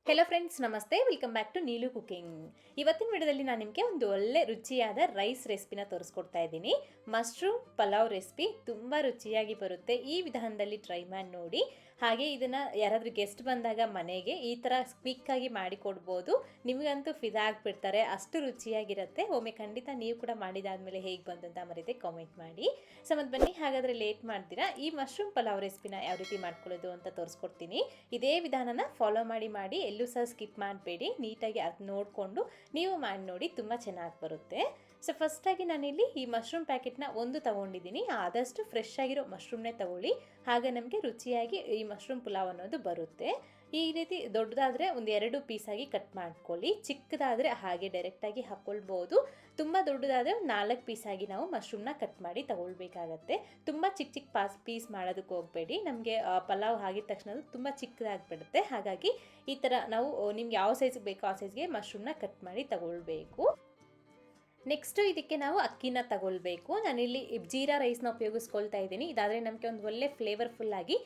Hello friends, ನಮಸ್ತೆ. Welcome back to Neelu cooking. ಇವತ್ತಿನ ವಿಡಿಯೋದಲ್ಲಿ ನಾನು ನಿಮಗೆ ಒಂದು ಒಳ್ಳೆ ರುಚಿಯಾದ ರೈಸ್ ರೆಸಿಪಿನ ತೋರಿಸ್ಕೊಡ್ತಾ ಇದ್ದೀನಿ. ಮಶ್ರೂಮ್ ಪಲಾವ್ ರೆಸಿಪಿ ತುಂಬ ರುಚಿಯಾಗಿ ಬರುತ್ತೆ. ಈ ವಿಧಾನದಲ್ಲಿ ಟ್ರೈ ಮಾಡಿ ನೋಡಿ. ಹಾಗೆ ಇದನ್ನು ಯಾರಾದರೂ ಗೆಸ್ಟ್ ಬಂದಾಗ ಮನೆಗೆ ಈ ಥರ ಕ್ವಿಕ್ಕಾಗಿ ಮಾಡಿಕೊಡ್ಬೋದು. ನಿಮಗಂತೂ ಫಿದಾ ಆಗಿಬಿಡ್ತಾರೆ, ಅಷ್ಟು ರುಚಿಯಾಗಿರುತ್ತೆ. ಒಮ್ಮೆ ಖಂಡಿತ ನೀವು ಕೂಡ ಮಾಡಿದಾದ್ಮೇಲೆ ಹೇಗೆ ಬಂತು ಅಂತ ಮರೀತೆ ಕಾಮೆಂಟ್ ಮಾಡಿ. ಸೊ ಮತ್ತು ಬನ್ನಿ, ಹಾಗಾದರೆ ಲೇಟ್ ಮಾಡ್ತೀರಾ ಈ ಮಶ್ರೂಮ್ ಪಲಾವ್ ರೆಸಿಪಿನ ಯಾವ ರೀತಿ ಮಾಡ್ಕೊಳ್ಳೋದು ಅಂತ ತೋರಿಸ್ಕೊಡ್ತೀನಿ. ಇದೇ ವಿಧಾನನ ಫಾಲೋ ಮಾಡಿ ಎಲ್ಲೂ ಸಹ ಸ್ಕಿಪ್ ಮಾಡಬೇಡಿ. ನೀಟಾಗಿ ಅದು ನೋಡಿಕೊಂಡು ನೀವು ಮಾಡಿ ನೋಡಿ, ತುಂಬ ಚೆನ್ನಾಗಿ ಬರುತ್ತೆ. ಸೊ ಫಸ್ಟಾಗಿ ನಾನಿಲ್ಲಿ ಈ ಮಶ್ರೂಮ್ ಪ್ಯಾಕೆಟ್ನ ಒಂದು ತೊಗೊಂಡಿದ್ದೀನಿ. ಆದಷ್ಟು ಫ್ರೆಶ್ ಆಗಿರೋ ಮಶ್ರೂಮ್ನೇ ತೊಗೊಳ್ಳಿ, ಹಾಗೆ ನಮಗೆ ರುಚಿಯಾಗಿ ಈ ಮಶ್ರೂಮ್ ಪುಲಾವ್ ಅನ್ನೋದು ಬರುತ್ತೆ. ಈ ರೀತಿ ದೊಡ್ಡದಾದರೆ ಒಂದು 2 ಪೀಸಾಗಿ ಕಟ್ ಮಾಡ್ಕೊಳ್ಳಿ. ಚಿಕ್ಕದಾದರೆ ಹಾಗೆ ಡೈರೆಕ್ಟಾಗಿ ಹಾಕ್ಕೊಳ್ಬೋದು. ತುಂಬ ದೊಡ್ಡದಾದರೆ 4 ಪೀಸಾಗಿ ನಾವು ಮಶ್ರೂಮ್ನ ಕಟ್ ಮಾಡಿ ತಗೊಳ್ಬೇಕಾಗತ್ತೆ. ತುಂಬ ಚಿಕ್ಕ ಪೀಸ್ ಮಾಡೋದಕ್ಕೆ ಹೋಗಬೇಡಿ. ನಮಗೆ ಪಲಾವ್ ಆಗಿದ ತಕ್ಷಣ ಅದು ತುಂಬ ಚಿಕ್ಕದಾಗಿಬಿಡುತ್ತೆ. ಹಾಗಾಗಿ ಈ ಥರ ನಾವು ನಿಮ್ಗೆ ಯಾವ ಸೈಜ್ಗೆ ಬೇಕೋ ಆ ಸೈಜ್ಗೆ ಮಶ್ರೂಮ್ನ ಕಟ್ ಮಾಡಿ ತಗೊಳ್ಬೇಕು. ನೆಕ್ಸ್ಟು ಇದಕ್ಕೆ ನಾವು ಅಕ್ಕಿನ ತಗೊಳ್ಬೇಕು. ನಾನಿಲ್ಲಿ ಜೀರಾ ರೈಸ್ನ ಉಪಯೋಗಿಸ್ಕೊಳ್ತಾ ಇದ್ದೀನಿ. ಇದಾದರೆ ನಮಗೆ ಒಂದು ಒಳ್ಳೆ ಫ್ಲೇವರ್ಫುಲ್ಲಾಗಿ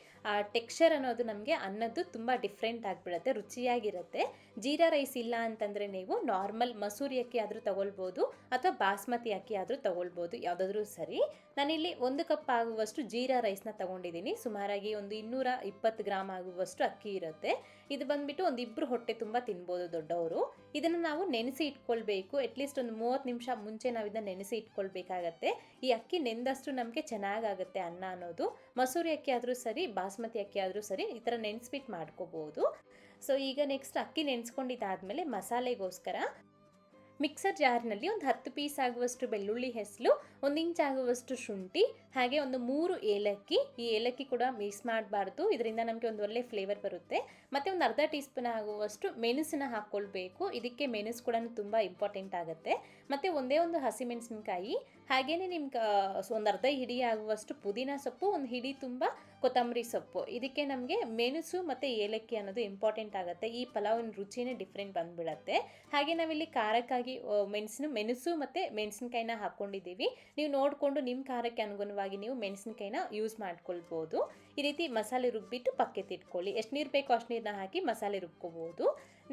ಟೆಕ್ಸ್ಚರ್ ಅನ್ನೋದು ನಮಗೆ ಅನ್ನೋದು ತುಂಬ ಡಿಫ್ರೆಂಟ್ ಆಗಿಬಿಡುತ್ತೆ, ರುಚಿಯಾಗಿರುತ್ತೆ. ಜೀರಾ ರೈಸ್ ಇಲ್ಲ ಅಂತಂದರೆ ನೀವು ನಾರ್ಮಲ್ ಮಸೂರಿ ಅಕ್ಕಿ ಆದರೂ ತೊಗೊಳ್ಬೋದು, ಅಥವಾ ಬಾಸ್ಮತಿ ಅಕ್ಕಿ ಆದರೂ ತೊಗೊಳ್ಬೋದು, ಯಾವುದಾದ್ರೂ ಸರಿ. ನಾನಿಲ್ಲಿ 1 ಕಪ್ ಆಗುವಷ್ಟು ಜೀರಾ ರೈಸ್ನ ತೊಗೊಂಡಿದ್ದೀನಿ. ಸುಮಾರಾಗಿ ಒಂದು 220 ಗ್ರಾಮ್ ಆಗುವಷ್ಟು ಅಕ್ಕಿ ಇರುತ್ತೆ. ಇದು ಬಂದುಬಿಟ್ಟು ಒಂದು 2 ಹೊಟ್ಟೆ ತುಂಬ ತಿನ್ಬೋದು ದೊಡ್ಡವರು. ಇದನ್ನು ನಾವು ನೆನೆಸಿ ಇಟ್ಕೊಳ್ಬೇಕು. ಅಟ್ಲೀಸ್ಟ್ ಒಂದು 30 ನಿಮಿಷ ಮುಂಚೆ ನಾವು ಇದನ್ನ ನೆನೆಸಿ ಇಟ್ಕೊಳ್ಬೇಕಾಗತ್ತೆ. ಈ ಅಕ್ಕಿ ನೆಂದಷ್ಟು ನಮಗೆ ಚೆನ್ನಾಗಾಗುತ್ತೆ ಅನ್ನ ಅನ್ನೋದು. ಮಸೂರಿ ಅಕ್ಕಿ ಆದರೂ ಸರಿ, ಬಾಸ್ಮತಿ ಅಕ್ಕಿ ಆದರೂ ಸರಿ, ಈ ಥರ ನೆನೆಸ್ಬಿಟ್ಟು ಮಾಡ್ಕೋಬೋದು. ಸೊ ಈಗ ನೆಕ್ಸ್ಟ್ ಅಕ್ಕಿ ನೆನೆಸ್ಕೊಂಡಿದ್ದಾದಮೇಲೆ ಮಸಾಲೆಗೋಸ್ಕರ ಮಿಕ್ಸರ್ ಜಾರ್ನಲ್ಲಿ ಒಂದು 10 ಪೀಸ್ ಆಗುವಷ್ಟು ಬೆಳ್ಳುಳ್ಳಿ ಹೆಸಲು, 1 ಇಂಚ್ ಆಗುವಷ್ಟು ಶುಂಠಿ, ಹಾಗೆ ಒಂದು 3 ಏಲಕ್ಕಿ. ಈ ಏಲಕ್ಕಿ ಕೂಡ ಮಿಕ್ಸ್ ಮಾಡಬಾರ್ದು, ಇದರಿಂದ ನಮಗೆ ಒಂದು ಒಳ್ಳೆ ಫ್ಲೇವರ್ ಬರುತ್ತೆ. ಮತ್ತು ಒಂದು ಅರ್ಧ ಟೀ ಸ್ಪೂನ್ ಆಗುವಷ್ಟು ಮೆಣಸನ್ನ ಹಾಕ್ಕೊಳ್ಬೇಕು. ಇದಕ್ಕೆ ಮೆಣಸು ಕೂಡ ತುಂಬ ಇಂಪಾರ್ಟೆಂಟ್ ಆಗುತ್ತೆ. ಮತ್ತು ಒಂದೇ ಒಂದು ಹಸಿಮೆಣಸಿನ್ಕಾಯಿ, ಹಾಗೆಯೇ ನಿಮ್ಗೆ ಒಂದು ಅರ್ಧ ಹಿಡಿ ಆಗುವಷ್ಟು ಪುದೀನ ಸೊಪ್ಪು, ಒಂದು ಹಿಡಿ ತುಂಬ ಕೊತ್ತಂಬರಿ ಸೊಪ್ಪು. ಇದಕ್ಕೆ ನಮಗೆ ಮೆಣಸು ಮತ್ತು ಏಲಕ್ಕಿ ಅನ್ನೋದು ಇಂಪಾರ್ಟೆಂಟ್ ಆಗುತ್ತೆ. ಈ ಪಲಾವಿನ ರುಚಿನೇ ಡಿಫ್ರೆಂಟ್ ಬಂದುಬಿಡುತ್ತೆ. ಹಾಗೆ ನಾವಿಲ್ಲಿ ಖಾರಕ್ಕಾಗಿ ಮೆಣಸು ಮತ್ತು ಮೆಣಸಿನ್ಕಾಯಿನ ಹಾಕ್ಕೊಂಡಿದ್ದೀವಿ. ನೀವು ನೋಡಿಕೊಂಡು ನಿಮ್ಮ ಖಾರಕ್ಕೆ ಅನುಗುಣವಾಗಿ ನೀವು ಮೆಣಸಿನ್ಕಾಯಿನ ಯೂಸ್ ಮಾಡ್ಕೊಳ್ಬೋದು. ಈ ರೀತಿ ಮಸಾಲೆ ರುಬ್ಬಿಟ್ಟು ಪಕ್ಕೆತ್ತಿಟ್ಕೊಳ್ಳಿ. ಎಷ್ಟು ನೀರು ಬೇಕೋ ಅಷ್ಟು ನೀರನ್ನ ಹಾಕಿ ಮಸಾಲೆ ರುಬ್ಕೋಬೋದು.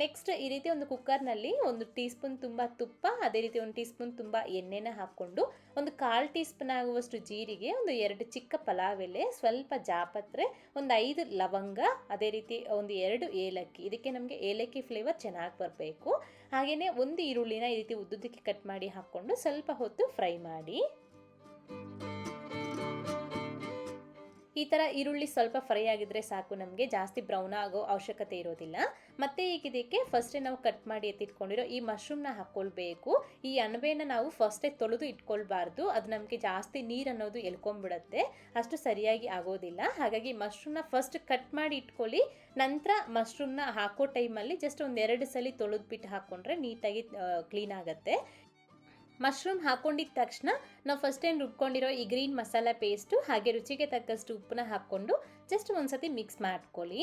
ನೆಕ್ಸ್ಟ್ ಈ ರೀತಿ ಒಂದು ಕುಕ್ಕರ್ನಲ್ಲಿ 1 ಟೀ ಸ್ಪೂನ್ ತುಂಬ ತುಪ್ಪ, ಅದೇ ರೀತಿ 1 ಟೀ ಸ್ಪೂನ್ ತುಂಬ ಎಣ್ಣೆನ ಹಾಕ್ಕೊಂಡು, ಒಂದು 1/4 ಟೀ ಸ್ಪೂನ್ ಆಗುವಷ್ಟು ಜೀರಿಗೆ, ಒಂದು 2 ಚಿಕ್ಕ ಪಲಾವ್ ಎಲೆ, ಸ್ವಲ್ಪ ಜಾಪತ್ರೆ, ಒಂದು 5 ಲವಂಗ, ಅದೇ ರೀತಿ ಒಂದು 2 ಏಲಕ್ಕಿ. ಇದಕ್ಕೆ ನಮಗೆ ಏಲಕ್ಕಿ ಫ್ಲೇವರ್ ಚೆನ್ನಾಗಿ ಬರಬೇಕು. ಹಾಗೆಯೇ ಒಂದು ಈರುಳ್ಳಿನ ಈ ರೀತಿ ಉದ್ದುದಕ್ಕೆ ಕಟ್ ಮಾಡಿ ಹಾಕ್ಕೊಂಡು ಸ್ವಲ್ಪ ಹೊತ್ತು ಫ್ರೈ ಮಾಡಿ. ಈ ಥರ ಈರುಳ್ಳಿ ಸ್ವಲ್ಪ ಫ್ರೈ ಆಗಿದ್ರೆ ಸಾಕು, ನಮಗೆ ಜಾಸ್ತಿ ಬ್ರೌನ್ ಆಗೋ ಅವಶ್ಯಕತೆ ಇರೋದಿಲ್ಲ. ಮತ್ತು ಈಗ ಇದಕ್ಕೆ ಫಸ್ಟೇ ನಾವು ಕಟ್ ಮಾಡಿ ಎತ್ತಿಟ್ಕೊಂಡಿರೋ ಈ ಮಶ್ರೂಮ್ನ ಹಾಕ್ಕೊಳ್ಬೇಕು. ಈ ಅಣಬೆನ ನಾವು ಫಸ್ಟೇ ತೊಳೆದು ಇಟ್ಕೊಳ್ಬಾರ್ದು, ಅದು ನಮಗೆ ಜಾಸ್ತಿ ನೀರು ಅನ್ನೋದು ಎಳ್ಕೊಂಡ್ಬಿಡುತ್ತೆ, ಅಷ್ಟು ಸರಿಯಾಗಿ ಆಗೋದಿಲ್ಲ. ಹಾಗಾಗಿ ಮಶ್ರೂಮ್ನ ಫಸ್ಟ್ ಕಟ್ ಮಾಡಿ ಇಟ್ಕೊಳ್ಳಿ. ನಂತರ ಮಶ್ರೂಮ್ನ ಹಾಕೋ ಟೈಮಲ್ಲಿ ಜಸ್ಟ್ ಒಂದು 2 ಸಲ ತೊಳೆದ್ಬಿಟ್ಟು ಹಾಕ್ಕೊಂಡ್ರೆ ನೀಟಾಗಿ ಕ್ಲೀನ್ ಆಗುತ್ತೆ. ಮಶ್ರೂಮ್ ಹಾಕ್ಕೊಂಡಿದ್ದ ತಕ್ಷಣ ನಾವು ಫಸ್ಟ್ ಟೈಮ್ ರುಬ್ಕೊಂಡಿರೋ ಈ ಗ್ರೀನ್ ಮಸಾಲ ಪೇಸ್ಟು, ಹಾಗೆ ರುಚಿಗೆ ತಕ್ಕಷ್ಟು ಉಪ್ಪನ್ನ ಹಾಕ್ಕೊಂಡು ಜಸ್ಟ್ ಒಂದು ಸತಿ ಮಿಕ್ಸ್ ಮಾಡ್ಕೊಳ್ಳಿ.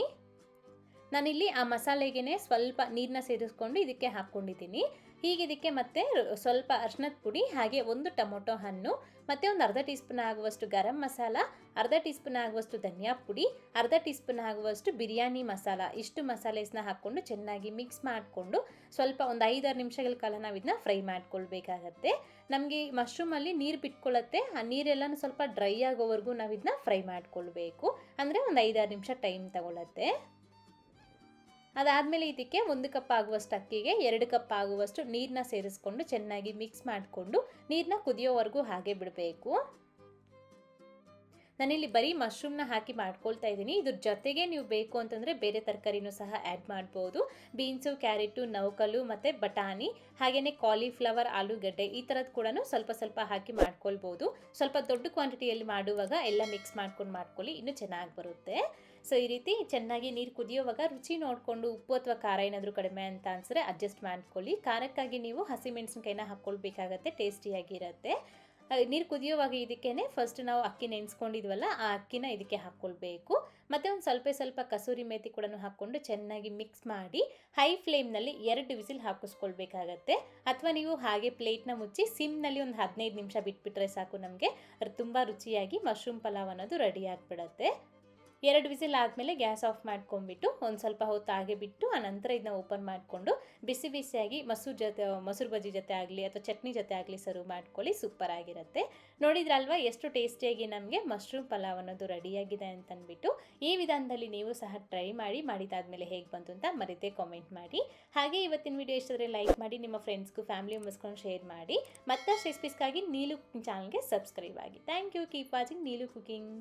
ನಾನಿಲ್ಲಿ ಆ ಮಸಾಲೆಗೆ ಸ್ವಲ್ಪ ನೀರನ್ನ ಸೇರಿಸ್ಕೊಂಡು ಇದಕ್ಕೆ ಹಾಕ್ಕೊಂಡಿದ್ದೀನಿ. ಹೀಗೆ ಇದಕ್ಕೆ ಮತ್ತೆ ಸ್ವಲ್ಪ ಅರಿಶಿನದ ಪುಡಿ, ಹಾಗೆ 1 ಟೊಮೊಟೊ ಹಣ್ಣು, ಮತ್ತು ಒಂದು ಅರ್ಧ ಟೀ ಸ್ಪೂನ್ ಆಗುವಷ್ಟು ಗರಂ ಮಸಾಲ, ಅರ್ಧ ಟೀ ಸ್ಪೂನ್ ಆಗುವಷ್ಟು ಧನಿಯಾ ಪುಡಿ, ಅರ್ಧ ಟೀ ಸ್ಪೂನ್ ಆಗುವಷ್ಟು ಬಿರಿಯಾನಿ ಮಸಾಲ, ಇಷ್ಟು ಮಸಾಲೆಸ್ನ ಹಾಕ್ಕೊಂಡು ಚೆನ್ನಾಗಿ ಮಿಕ್ಸ್ ಮಾಡಿಕೊಂಡು ಸ್ವಲ್ಪ ಒಂದು 5-6 ನಿಮಿಷಗಳ ಕಾಲ ನಾವು ಇದನ್ನ ಫ್ರೈ ಮಾಡ್ಕೊಳ್ಬೇಕಾಗತ್ತೆ. ನಮಗೆ ಮಶ್ರೂಮಲ್ಲಿ ನೀರು ಬಿಟ್ಕೊಳ್ಳುತ್ತೆ, ಆ ನೀರೆಲ್ಲನೂ ಸ್ವಲ್ಪ ಡ್ರೈ ಆಗೋವರೆಗೂ ನಾವು ಇದನ್ನ ಫ್ರೈ ಮಾಡ್ಕೊಳ್ಬೇಕು. ಅಂದರೆ ಒಂದು 5-6 ನಿಮಿಷ ಟೈಮ್ ತಗೊಳುತ್ತೆ. ಅದಾದಮೇಲೆ ಇದಕ್ಕೆ 1 ಕಪ್ ಆಗುವಷ್ಟು ಅಕ್ಕಿಗೆ 2 ಕಪ್ ಆಗುವಷ್ಟು ನೀರನ್ನ ಸೇರಿಸ್ಕೊಂಡು ಚೆನ್ನಾಗಿ ಮಿಕ್ಸ್ ಮಾಡಿಕೊಂಡು ನೀರನ್ನ ಕುದಿಯೋವರೆಗೂ ಹಾಗೆ ಬಿಡಬೇಕು. ನಾನಿಲ್ಲಿ ಬರೀ ಮಶ್ರೂಮ್ನ ಹಾಕಿ ಮಾಡ್ಕೊಳ್ತಾ ಇದ್ದೀನಿ. ಇದ್ರ ಜೊತೆಗೆ ನೀವು ಬೇಕು ಅಂತಂದರೆ ಬೇರೆ ತರಕಾರಿನೂ ಸಹ ಆ್ಯಡ್ ಮಾಡ್ಬೋದು. ಬೀನ್ಸು, ಕ್ಯಾರೆಟು, ನೌಕಲು ಮತ್ತು ಬಟಾಣಿ, ಹಾಗೆಯೇ ಕಾಲಿಫ್ಲವರ್, ಆಲೂಗಡ್ಡೆ, ಈ ಥರದ್ದು ಕೂಡ ಸ್ವಲ್ಪ ಸ್ವಲ್ಪ ಹಾಕಿ ಮಾಡ್ಕೊಳ್ಬೋದು. ಸ್ವಲ್ಪ ದೊಡ್ಡ ಕ್ವಾಂಟಿಟಿಯಲ್ಲಿ ಮಾಡುವಾಗ ಎಲ್ಲ ಮಿಕ್ಸ್ ಮಾಡ್ಕೊಳ್ಳಿ, ಇನ್ನೂ ಚೆನ್ನಾಗಿ ಬರುತ್ತೆ. ಸೊ ಈ ರೀತಿ ಚೆನ್ನಾಗಿ ನೀರು ಕುದಿಯೋವಾಗ ರುಚಿ ನೋಡಿಕೊಂಡು ಉಪ್ಪು ಅಥವಾ ಖಾರ ಏನಾದರೂ ಕಡಿಮೆ ಅಂತ ಅನಿಸಿದ್ರೆ ಅಡ್ಜಸ್ಟ್ ಮಾಡ್ಕೊಳ್ಳಿ. ಖಾರಕ್ಕಾಗಿ ನೀವು ಹಸಿಮೆಣಸಿನ್ಕಾಯಿನ ಹಾಕ್ಕೊಳ್ಬೇಕಾಗತ್ತೆ, ಟೇಸ್ಟಿಯಾಗಿರುತ್ತೆ. ನೀರು ಕುದಿಯೋವಾಗ ಇದಕ್ಕೇ ಫಸ್ಟ್ ನಾವು ಅಕ್ಕಿ ನೆನೆಸ್ಕೊಂಡಿದ್ವಲ್ಲ, ಆ ಅಕ್ಕಿನ ಇದಕ್ಕೆ ಹಾಕ್ಕೊಳ್ಬೇಕು. ಮತ್ತು ಒಂದು ಸ್ವಲ್ಪ ಕಸೂರಿ ಮೇಥಿ ಕೂಡ ಹಾಕ್ಕೊಂಡು ಚೆನ್ನಾಗಿ ಮಿಕ್ಸ್ ಮಾಡಿ ಹೈ ಫ್ಲೇಮ್ನಲ್ಲಿ 2 ವಿಸಿಲ್ ಹಾಕಿಸ್ಕೊಳ್ಬೇಕಾಗತ್ತೆ. ಅಥವಾ ನೀವು ಹಾಗೆ ಪ್ಲೇಟ್ನ ಮುಚ್ಚಿ ಸಿಮ್ನಲ್ಲಿ ಒಂದು 15 ನಿಮಿಷ ಬಿಟ್ಬಿಟ್ರೆ ಸಾಕು, ನಮಗೆ ತುಂಬ ರುಚಿಯಾಗಿ ಮಶ್ರೂಮ್ ಪಲಾವ್ ಅನ್ನೋದು ರೆಡಿ ಆಗಿಬಿಡುತ್ತೆ. 2 ವಿಸಿಲ್ ಆದಮೇಲೆ ಗ್ಯಾಸ್ ಆಫ್ ಮಾಡ್ಕೊಂಡ್ಬಿಟ್ಟು ಒಂದು ಸ್ವಲ್ಪ ಹೊತ್ತು ಹಾಗೆ ಬಿಟ್ಟು ಆನಂತರ ಇದನ್ನ ಓಪನ್ ಮಾಡಿಕೊಂಡು ಬಿಸಿ ಬಿಸಿಯಾಗಿ ಮೊಸರು ಬಜ್ಜಿ ಜೊತೆ ಆಗಲಿ ಅಥವಾ ಚಟ್ನಿ ಜೊತೆ ಆಗಲಿ ಸರ್ವ್ ಮಾಡ್ಕೊಳ್ಳಿ. ಸೂಪರ್ ಆಗಿರುತ್ತೆ. ನೋಡಿದ್ರಲ್ವಾ ಎಷ್ಟು ಟೇಸ್ಟಿಯಾಗಿ ನಮಗೆ ಮಶ್ರೂಮ್ ಪಲಾವ್ ಅನ್ನೋದು ರೆಡಿಯಾಗಿದೆ ಅಂತಂದ್ಬಿಟ್ಟು. ಈ ವಿಧಾನದಲ್ಲಿ ನೀವು ಸಹ ಟ್ರೈ ಮಾಡಿ, ಮಾಡಿದಾದ್ಮೇಲೆ ಹೇಗೆ ಬಂತು ಅಂತ ಮರೀತೆ ಕಾಮೆಂಟ್ ಮಾಡಿ. ಹಾಗೆ ಇವತ್ತಿನ ವಿಡಿಯೋ ಇಷ್ಟಾದರೆ ಲೈಕ್ ಮಾಡಿ, ನಿಮ್ಮ ಫ್ರೆಂಡ್ಸ್ಗೂ ಫ್ಯಾಮಿಲಿ ಮೆಂಬರ್ಸ್ಕೊಂಡು ಶೇರ್ ಮಾಡಿ. ಮತ್ತಷ್ಟು ರೆಸಿಪೀಸ್ಗಾಗಿ ನೀಲು ಕುಕಿಂಗ್ ಚಾನಲ್ಗೆ ಸಬ್ಸ್ಕ್ರೈಬ್ ಆಗಿ. Thank you. Keep watching Neelu cooking.